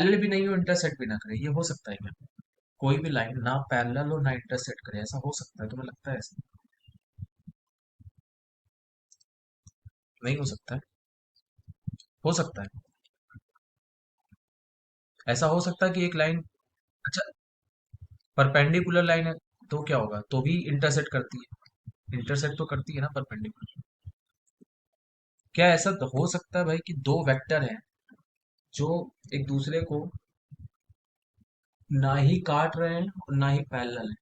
Parallel भी नहीं हो इंटरसेक्ट भी ना करे, ये हो सकता है क्या? कोई भी लाइन ना पैरेलल हो ना इंटरसेक्ट करे, ऐसा हो सकता है? तुम्हें लगता है ऐसा? नहीं हो सकता है? हो सकता है। ऐसा हो सकता है कि एक लाइन, अच्छा, परपेंडिकुलर लाइन है तो क्या होगा, तो भी इंटरसेक्ट करती है? इंटरसेक्ट तो करती है ना परपेंडिकुलर। क्या ऐसा तो हो सकता है भाई कि दो वेक्टर हैं जो एक दूसरे को ना ही काट रहे हैं और ना ही पैरेलल है?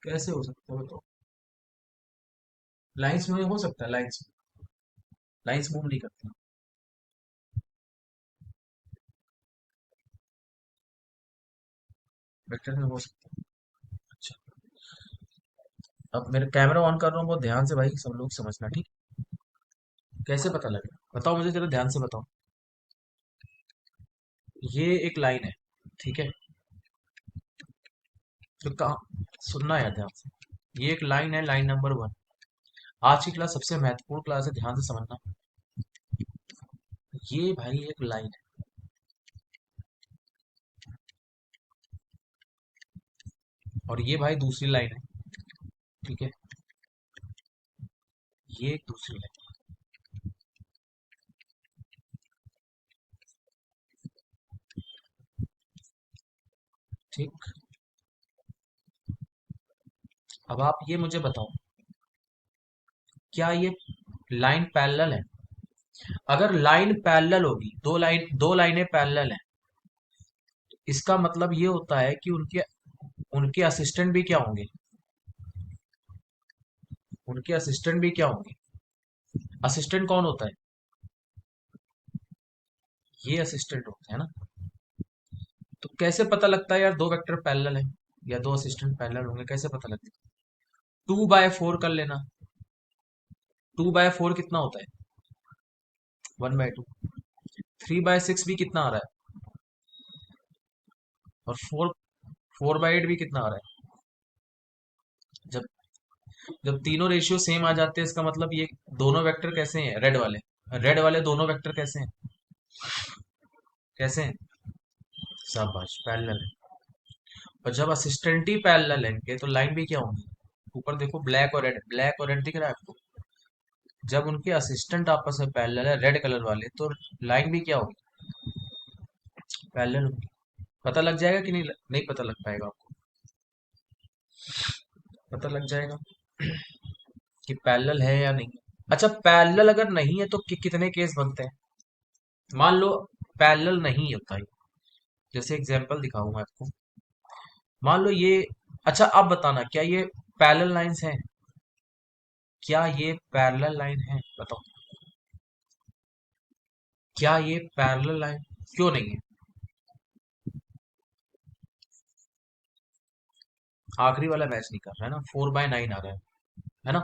कैसे हो सकता है तो? लाइंस में हो सकता है, लाइंस, लाइंस मूव नहीं करती। वेक्टर में हो सकता है। अच्छा, अब मेरे कैमरा ऑन कर रहा हूँ, बहुत ध्यान से भाई सब लोग समझना, ठीक? कैसे पता लगेगा बताओ मुझे, जरा ध्यान से बताओ। ये एक लाइन है, ठीक है? तो कहाँ, सुनना है ध्यान से। ये एक लाइन है, लाइन नंबर वन। आज की क्लास सबसे महत्वपूर्ण क्लास है, ध्यान से समझना। ये भाई एक लाइन है, और ये भाई दूसरी लाइन है, ठीक है? ये एक दूसरी लाइन, ठीक। अब आप ये मुझे बताओ, क्या ये लाइन पैरेलल है? अगर लाइन पैरेलल होगी, दो लाइनें पैरेलल हैं, इसका मतलब ये होता है कि उनके उनके असिस्टेंट भी क्या होंगे? उनके असिस्टेंट भी क्या होंगे? असिस्टेंट कौन होता है? ये असिस्टेंट होता है ना? तो कैसे पता लगता है यार दो वेक्टर पैरेलल है या दो असिस्टेंट पैरेलल होंगे, कैसे पता लगता है? 2/4 कर लेना। 2/4 कितना होता है? 1/2। 3/6 भी कितना आ रहा है? और 4/8 भी कितना आ रहा है? जब जब तीनों रेशियो सेम आ जाते हैं, इसका मतलब ये दोनों वेक्टर कैसे हैं, रेड वाले? रेड वाले दोनों वेक्टर कैसे हैं? कैसे हैं? शाबाश, पैरेलल है। और जब असिस्टेंट ही पैरेलल है तो लाइन भी क्या होंगी? ऊपर देखो, ब्लैक और रेड, ब्लैक और रेड दिख रहा है आपको? जब उनके असिस्टेंट आपस में पैरेलल है, रेड कलर वाले, तो लाइन भी क्या होगी? पैरेलल होगी। पता लग जाएगा कि नहीं, नहीं पता लग पाएगा आपको? पता लग जाएगा कि पैरेलल है या नहीं। अच्छा, पैरेलल अगर नहीं है तो कितने केस बनते हैं? मान लो पैरेलल नहीं होता है, जैसे एग्जांपल दिखाऊंगा आपको। मान लो ये, अच्छा अब बताना, क्या ये पैरेलल लाइंस हैं? क्या ये पैरेलल लाइन है, बताओ? क्या ये पैरेलल लाइन क्यों नहीं है? आखिरी वाला मैच नहीं कर रहा है ना, 4/9 आ रहा है ना?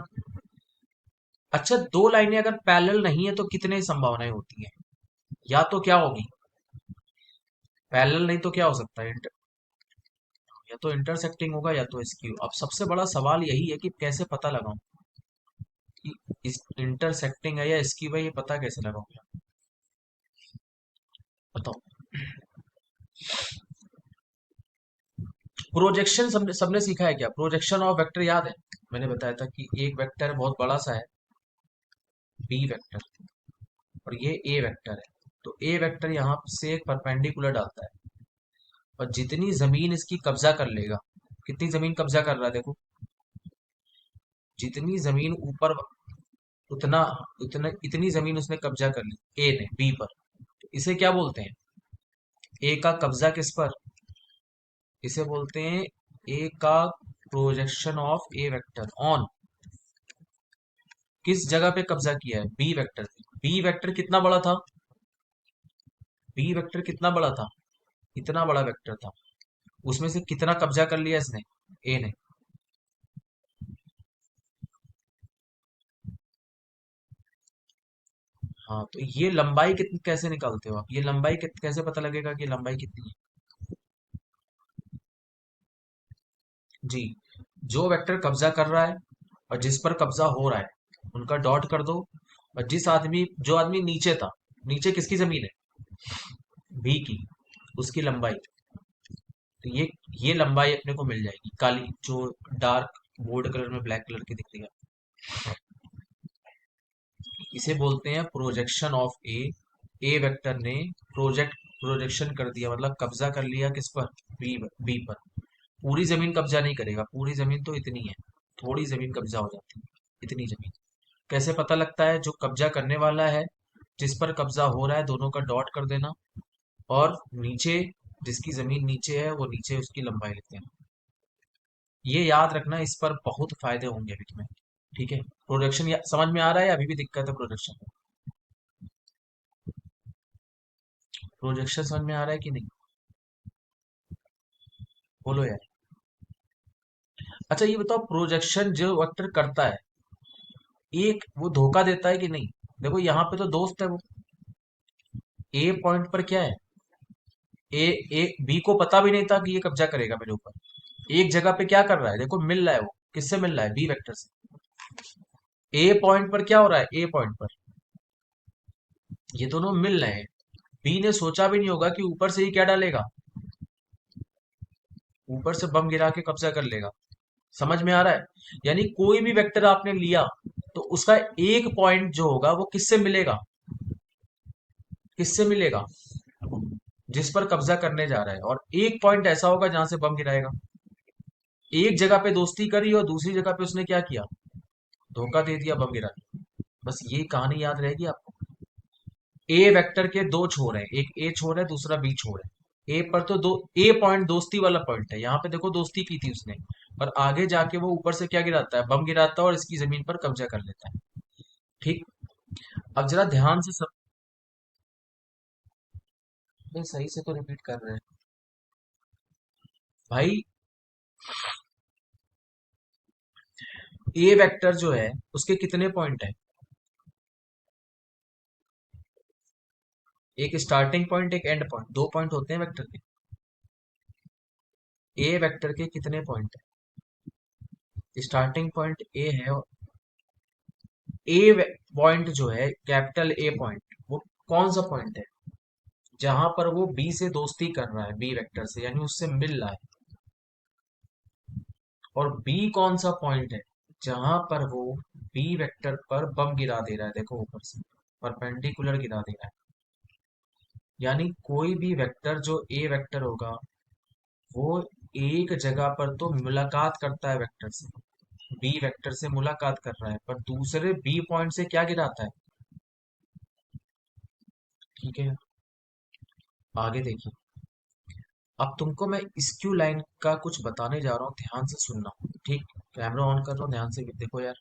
अच्छा, दो लाइनें अगर पैरेलल नहीं है तो कितने संभावनाएं होती हैं? या तो क्या होगी, पैरेलल नहीं तो क्या हो सकता है, या तो इंटरसेक्टिंग होगा या तो स्क्यू। अब सबसे बड़ा सवाल यही है कि कैसे पता लगाऊं कि इस इंटरसेक्टिंग है या स्क्यू है, ये पता कैसे लगाऊं? बताओ। प्रोजेक्शन सबने सीखा है क्या? प्रोजेक्शन ऑफ वेक्टर याद है? मैंने बताया था कि एक वेक्टर बहुत बड़ा सा है, बी वेक्टर, और ये ए वेक्टर है। तो ए वेक्टर यहाँ से एक परपेंडिकुलर डालता है, और जितनी जमीन इसकी कब्जा कर लेगा, कितनी जमीन कब्जा कर रहा है देखो, जितनी जमीन ऊपर, उतना उतना इतनी जमीन उसने कब्जा कर ली, ए ने बी पर। तो इसे क्या बोलते हैं? ए का कब्जा किस पर? इसे बोलते हैं ए का projection of A vector on, किस जगह पे कब्जा किया है, बी वेक्टर पे। बी वेक्टर कितना बड़ा था? बी वेक्टर कितना बड़ा था? इतना बड़ा वेक्टर था, उसमें से कितना कब्जा कर लिया इसने, ए ने? हाँ, तो ये लंबाई कितनी कैसे निकालते हो आप? ये लंबाई कैसे पता लगेगा कि लंबाई कितनी है? जी, जो वेक्टर कब्जा कर रहा है और जिस पर कब्जा हो रहा है, उनका डॉट कर दो। और जो आदमी नीचे था, नीचे किसकी जमीन है? बी की, उसकी लंबाई। तो ये लंबाई अपने को मिल जाएगी, काली जो डार्क बोल्ड कलर में ब्लैक कलर की दिख रही है। इसे बोलते हैं projection of A. A vector ने प्रोजेक्शन कर दिया, मतलब कब्जा कर लिया किस पर? बी पर। पूरी जमीन कब्जा नहीं करेगा, पूरी जमीन तो इतनी है, थोड़ी जमीन कब्जा हो जाती है, इतनी जमीन। कैसे पता लगता है? जो कब्जा करने वाला है, जिस पर कब्जा हो रहा है, दोनों का डॉट कर देना। और नीचे, जिसकी जमीन नीचे है, वो नीचे उसकी लंबाई लिखते हैं। ये याद रखना, इस पर बहुत फायदे होंगे अभी तुम्हें। ठीक है, प्रोडक्शन समझ में आ रहा है या अभी भी दिक्कत है प्रोडक्शन में? प्रोजेक्शन समझ में आ रहा है कि नहीं? बोलो यार। अच्छा ये बताओ, प्रोजेक्शन जो वेक्टर करता है, एक वो धोखा देता है कि नहीं? देखो यहाँ पे तो दोस्त है वो, ए पॉइंट पर क्या है, ए ए बी को पता भी नहीं था कि ये कब्जा करेगा मेरे ऊपर। एक जगह पे क्या कर रहा है, देखो मिल रहा है वो, किससे मिल रहा है? बी वेक्टर से। ए पॉइंट पर क्या हो रहा है? ए पॉइंट पर ये दोनों मिल रहे हैं। बी ने सोचा भी नहीं होगा कि ऊपर से ही क्या डालेगा, ऊपर से बम गिरा के कब्जा कर लेगा। समझ में आ रहा है? यानी कोई भी वेक्टर आपने लिया, तो उसका एक पॉइंट जो होगा वो किससे मिलेगा? किससे मिलेगा? जिस पर कब्जा करने जा रहा है। और एक पॉइंट ऐसा होगा जहां से बम गिराएगा। एक जगह पे दोस्ती करी और दूसरी जगह पे उसने क्या किया? धोखा दे दिया, बम गिरा दिया। बस ये कहानी याद रहेगी आपको। ए वेक्टर के दो छोर हैं, एक ए छोर है, दूसरा बी छोर है। ए पर तो दो, ए पॉइंट दोस्ती वाला पॉइंट है, यहाँ पे देखो दोस्ती की थी उसने। और आगे जाके वो ऊपर से क्या गिराता है? बम गिराता है और इसकी जमीन पर कब्जा कर लेता है। ठीक। अब जरा ध्यान से सब, नहीं, सही से तो रिपीट कर रहे हैं भाई। ए वेक्टर जो है उसके कितने पॉइंट है? एक स्टार्टिंग पॉइंट, एक एंड पॉइंट, दो पॉइंट होते हैं वेक्टर के। ए वेक्टर के कितने पॉइंट है? स्टार्टिंग पॉइंट ए है, और ए पॉइंट जो है, कैपिटल ए पॉइंट, वो कौन सा पॉइंट है? जहां पर वो बी से दोस्ती कर रहा है, बी वेक्टर से, यानी उससे मिल रहा है। और बी कौन सा पॉइंट है? जहां पर वो बी वेक्टर पर बम गिरा दे रहा है, देखो ऊपर से परपेंडिकुलर गिरा दे रहा है। यानी कोई भी वेक्टर जो ए वेक्टर होगा, वो एक जगह पर तो मुलाकात करता है वेक्टर से, बी वेक्टर से मुलाकात कर रहा है, पर दूसरे बी पॉइंट से क्या गिराता है? ठीक है, आगे देखिए। अब तुमको मैं स्क्यू लाइन का कुछ बताने जा रहा हूँ, ध्यान से सुनना। ठीक, कैमरा ऑन कर लो, ध्यान से देखो यार।